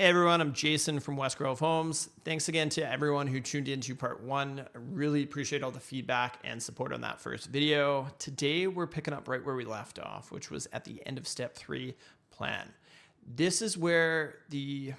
Hey everyone, I'm Jason from Wesgrove Homes. Thanks again to everyone who tuned into part one. I really appreciate all the feedback and support on that first video. Today we're picking up right where we left off, which was at the end of step 3, plan. This is where the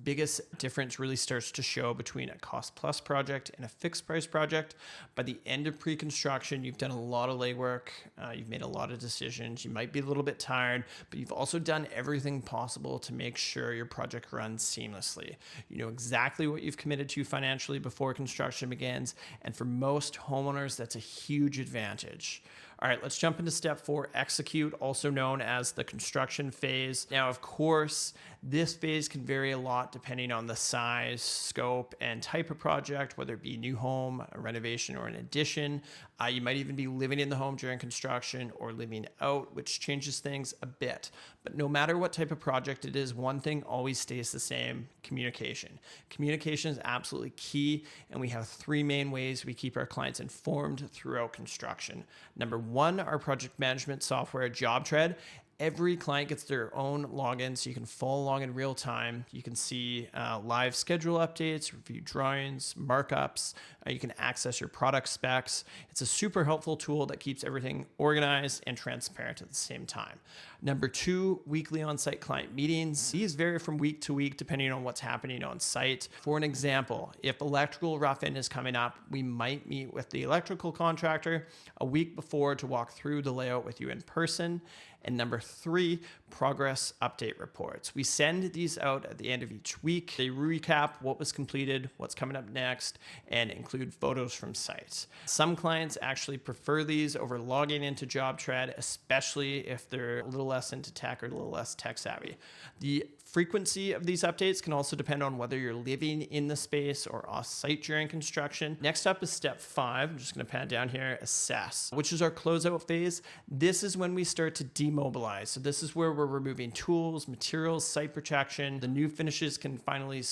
biggest difference really starts to show between a cost plus project and a fixed price project. By the end of pre-construction, you've done a lot of legwork, you've made a lot of decisions, you might be a little bit tired, but you've also done everything possible to make sure your project runs seamlessly. You know exactly what you've committed to financially before construction begins, and for most homeowners, that's a huge advantage. All right, let's jump into step 4, execute, also known as the construction phase. Now, of course, this phase can vary a lot depending on the size, scope, and type of project, whether it be a new home, a renovation, or an addition. You might even be living in the home during construction or living out, which changes things a bit. But no matter what type of project it is, one thing always stays the same: communication. Communication is absolutely key, and we have 3 main ways we keep our clients informed throughout construction. Number 1, our project management software, JobTread. Every client gets their own login, so you can follow along in real time. You can see live schedule updates, review drawings, markups. You can access your product specs. It's a super helpful tool that keeps everything organized and transparent at the same time. Number 2, weekly on-site client meetings. These vary from week to week depending on what's happening on site. For an example, if electrical rough-in is coming up, we might meet with the electrical contractor a week before to walk through the layout with you in person. And number 3, progress update reports. We send these out at the end of each week. They recap what was completed, what's coming up next, and include photos from sites. Some clients actually prefer these over logging into JobTread, especially if they're a little less into tech or a little less tech savvy. The frequency of these updates can also depend on whether you're living in the space or off-site during construction. Next up is step 5. I'm just going to pan down here, assess, which is our closeout phase. This is when we start to demobilize. So this is where we're removing tools, materials, site protection. The new finishes can finally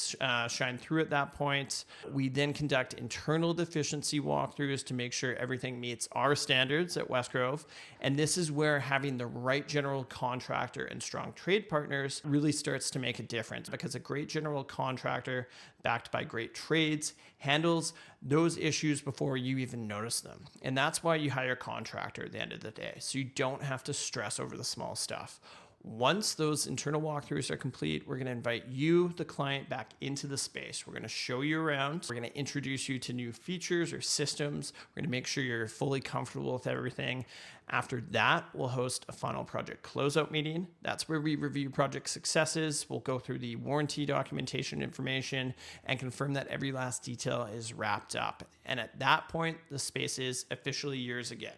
shine through at that point. We then conduct internal deficiency walkthroughs to make sure everything meets our standards at Wesgrove. And this is where having the right general contractor and strong trade partners really starts to make a difference, because a great general contractor backed by great trades handles those issues before you even notice them. And that's why you hire a contractor at the end of the day, so you don't have to stress over the small stuff. Once those internal walkthroughs are complete, we're going to invite you, the client, back into the space. We're going to show you around. We're going to introduce you to new features or systems. We're going to make sure you're fully comfortable with everything. After that, we'll host a final project closeout meeting. That's where we review project successes. We'll go through the warranty documentation information and confirm that every last detail is wrapped up. And at that point, the space is officially yours again.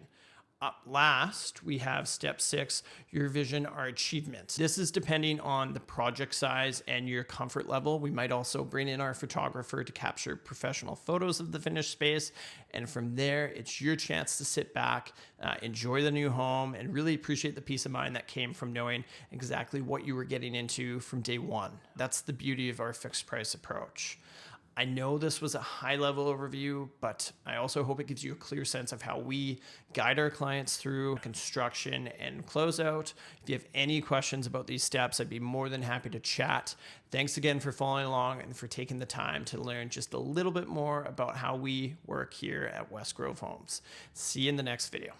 Up last, we have step 6, your vision or achievement. This is depending on the project size and your comfort level. We might also bring in our photographer to capture professional photos of the finished space. And from there, it's your chance to sit back, enjoy the new home, and really appreciate the peace of mind that came from knowing exactly what you were getting into from day one. That's the beauty of our fixed price approach. I know this was a high-level overview, but I also hope it gives you a clear sense of how we guide our clients through construction and closeout. If you have any questions about these steps, I'd be more than happy to chat. Thanks again for following along and for taking the time to learn just a little bit more about how we work here at Wesgrove Homes. See you in the next video.